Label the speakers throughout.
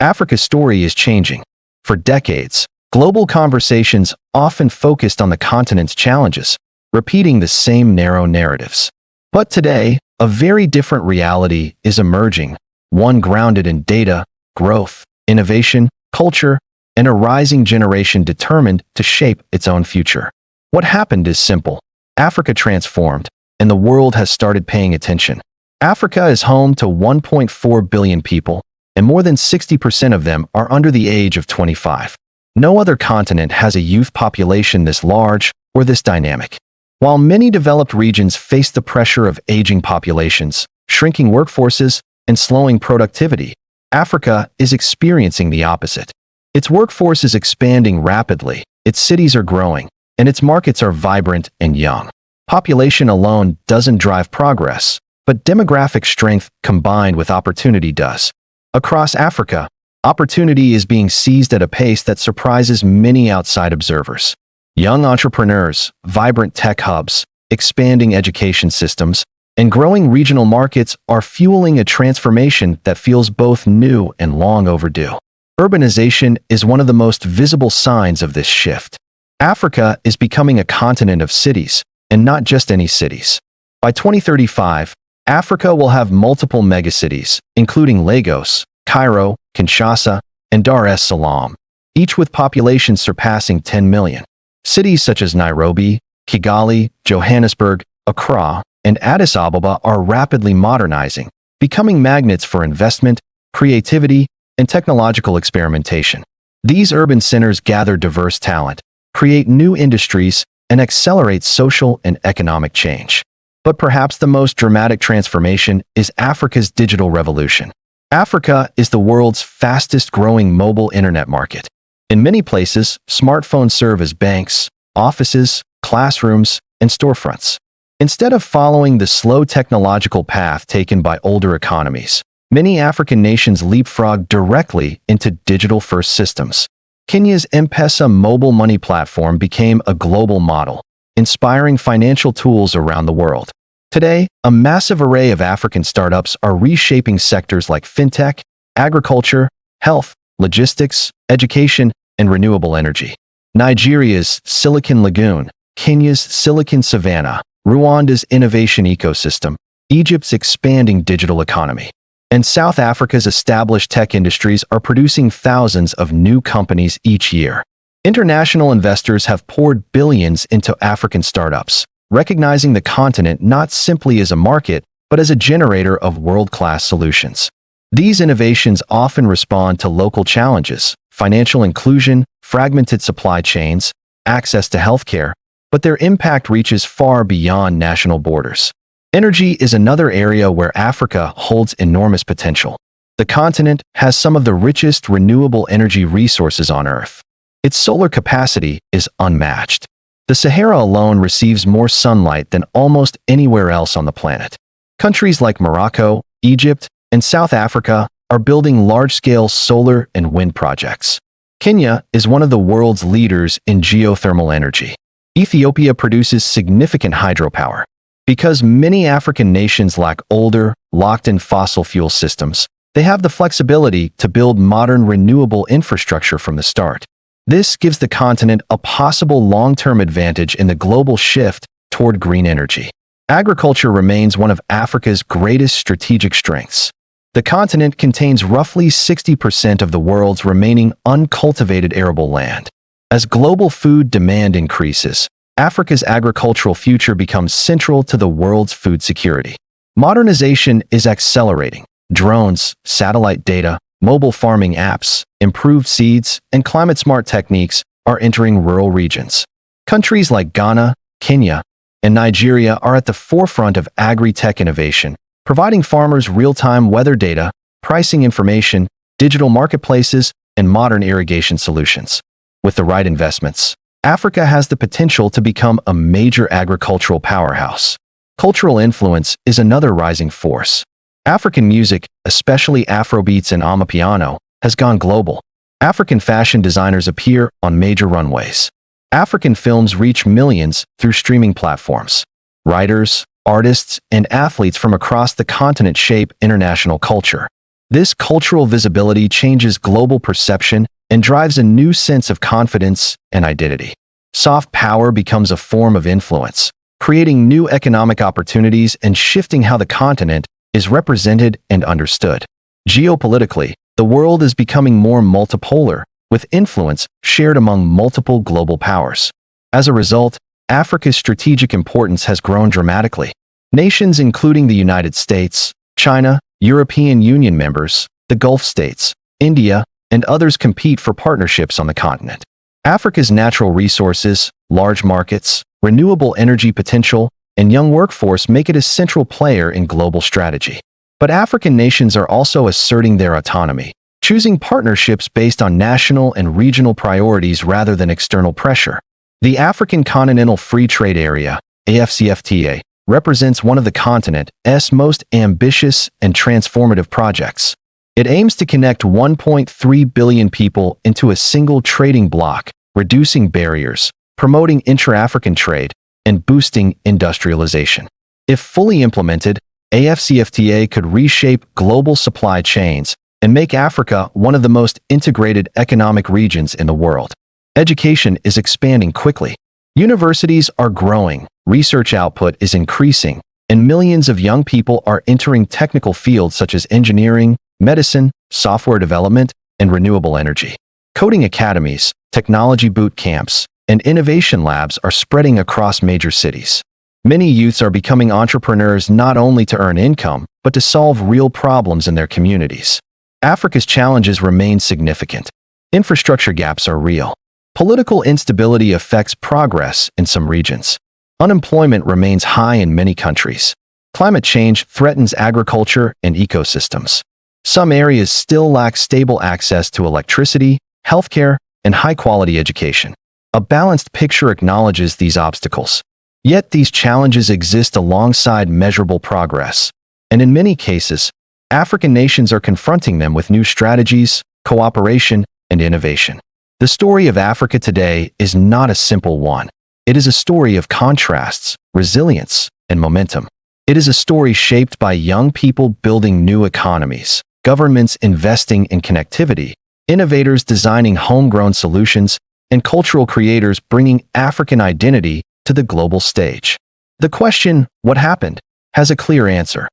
Speaker 1: Africa's story is changing. For decades, global conversations often focused on the continent's challenges, repeating the same narrow narratives. But today, a very different reality is emerging, one grounded in data, growth, innovation, culture, and a rising generation determined to shape its own future. What happened is simple. Africa transformed, and the world has started paying attention. Africa is home to 1.4 billion people, and more than 60% of them are under the age of 25. No other continent has a youth population this large or this dynamic. While many developed regions face the pressure of aging populations, shrinking workforces, and slowing productivity, Africa is experiencing the opposite. Its workforce is expanding rapidly, its cities are growing, and its markets are vibrant and young. Population alone doesn't drive progress, but demographic strength combined with opportunity does. Across Africa, opportunity is being seized at a pace that surprises many outside observers. Young entrepreneurs, vibrant tech hubs, expanding education systems, and growing regional markets are fueling a transformation that feels both new and long overdue. Urbanization is one of the most visible signs of this shift. Africa is becoming a continent of cities, and not just any cities. By 2035, Africa will have multiple megacities, including Lagos, Cairo, Kinshasa, and Dar es Salaam, each with populations surpassing 10 million. Cities such as Nairobi, Kigali, Johannesburg, Accra, and Addis Ababa are rapidly modernizing, becoming magnets for investment, creativity, and technological experimentation. These urban centers gather diverse talent, create new industries, and accelerate social and economic change. But perhaps the most dramatic transformation is Africa's digital revolution. Africa is the world's fastest-growing mobile internet market. In many places, smartphones serve as banks, offices, classrooms, and storefronts. Instead of following the slow technological path taken by older economies, many African nations leapfrog directly into digital-first systems. Kenya's M-Pesa mobile money platform became a global model, inspiring financial tools around the world. Today, a massive array of African startups are reshaping sectors like fintech, agriculture, health, logistics, education, and renewable energy. Nigeria's Silicon Lagoon, Kenya's Silicon Savannah, Rwanda's innovation ecosystem, Egypt's expanding digital economy, and South Africa's established tech industries are producing thousands of new companies each year. International investors have poured billions into African startups, recognizing the continent not simply as a market, but as a generator of world-class solutions. These innovations often respond to local challenges, financial inclusion, fragmented supply chains, access to healthcare, but their impact reaches far beyond national borders. Energy is another area where Africa holds enormous potential. The continent has some of the richest renewable energy resources on Earth. Its solar capacity is unmatched. The Sahara alone receives more sunlight than almost anywhere else on the planet. Countries like Morocco, Egypt, and South Africa are building large-scale solar and wind projects. Kenya is one of the world's leaders in geothermal energy. Ethiopia produces significant hydropower. Because many African nations lack older, locked-in fossil fuel systems, they have the flexibility to build modern renewable infrastructure from the start. This gives the continent a possible long-term advantage in the global shift toward green energy. Agriculture remains one of Africa's greatest strategic strengths. The continent contains roughly 60% of the world's remaining uncultivated arable land. As global food demand increases, Africa's agricultural future becomes central to the world's food security. Modernization is accelerating. Drones, satellite data, mobile farming apps, improved seeds, and climate-smart techniques are entering rural regions. Countries like Ghana, Kenya, and Nigeria are at the forefront of agri-tech innovation, providing farmers real-time weather data, pricing information, digital marketplaces, and modern irrigation solutions. With the right investments, Africa has the potential to become a major agricultural powerhouse. Cultural influence is another rising force. African music, especially Afrobeats and Amapiano, has gone global. African fashion designers appear on major runways. African films reach millions through streaming platforms. Writers, artists, and athletes from across the continent shape international culture. This cultural visibility changes global perception and drives a new sense of confidence and identity. Soft power becomes a form of influence, creating new economic opportunities and shifting how the continent is represented and understood. Geopolitically, the world is becoming more multipolar, with influence shared among multiple global powers. As a result, Africa's strategic importance has grown dramatically. Nations including the United States, China, European Union members, the Gulf states, India, and others compete for partnerships on the continent. Africa's natural resources, large markets, renewable energy potential, and young workforce make it a central player in global strategy. But African nations are also asserting their autonomy, choosing partnerships based on national and regional priorities rather than external pressure. The African Continental Free Trade Area, AfCFTA, represents one of the continent's most ambitious and transformative projects. It aims to connect 1.3 billion people into a single trading bloc, reducing barriers, promoting intra-African trade, and boosting industrialization. If fully implemented, AfCFTA could reshape global supply chains and make Africa one of the most integrated economic regions in the world. Education is expanding quickly. Universities are growing, research output is increasing, and millions of young people are entering technical fields such as engineering, medicine, software development, and renewable energy. Coding academies, technology boot camps, and innovation labs are spreading across major cities. Many youths are becoming entrepreneurs not only to earn income, but to solve real problems in their communities. Africa's challenges remain significant. Infrastructure gaps are real. Political instability affects progress in some regions. Unemployment remains high in many countries. Climate change threatens agriculture and ecosystems. Some areas still lack stable access to electricity, healthcare, and high-quality education. A balanced picture acknowledges these obstacles. Yet these challenges exist alongside measurable progress, and in many cases, African nations are confronting them with new strategies, cooperation, and innovation. The story of Africa today is not a simple one. It is a story of contrasts, resilience, and momentum. It is a story shaped by young people building new economies, governments investing in connectivity, innovators designing homegrown solutions, and cultural creators bringing African identity to the global stage. The question, what happened, has a clear answer.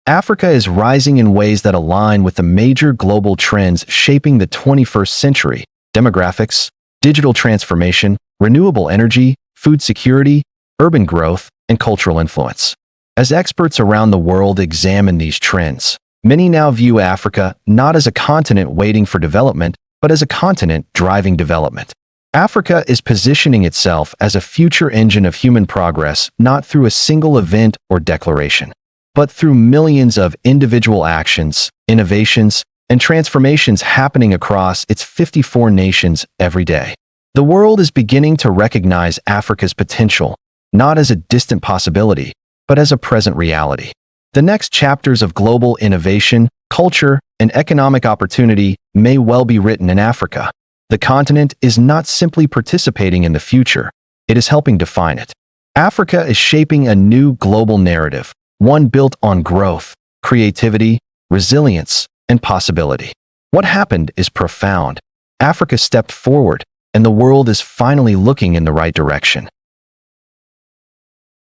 Speaker 1: Africa is rising in ways that align with the major global trends shaping the 21st century: demographics, digital transformation, renewable energy, food security, urban growth, and cultural influence. As experts around the world examine these trends, many now view Africa not as a continent waiting for development, but as a continent driving development. Africa is positioning itself as a future engine of human progress, not through a single event or declaration, but through millions of individual actions, innovations, and transformations happening across its 54 nations every day. The world is beginning to recognize Africa's potential, not as a distant possibility, but as a present reality. The next chapters of global innovation, culture, and economic opportunity may well be written in Africa. The continent is not simply participating in the future, it is helping define it. Africa is shaping a new global narrative, one built on growth, creativity, resilience, and possibility. What happened is profound. Africa stepped forward, and the world is finally looking in the right direction.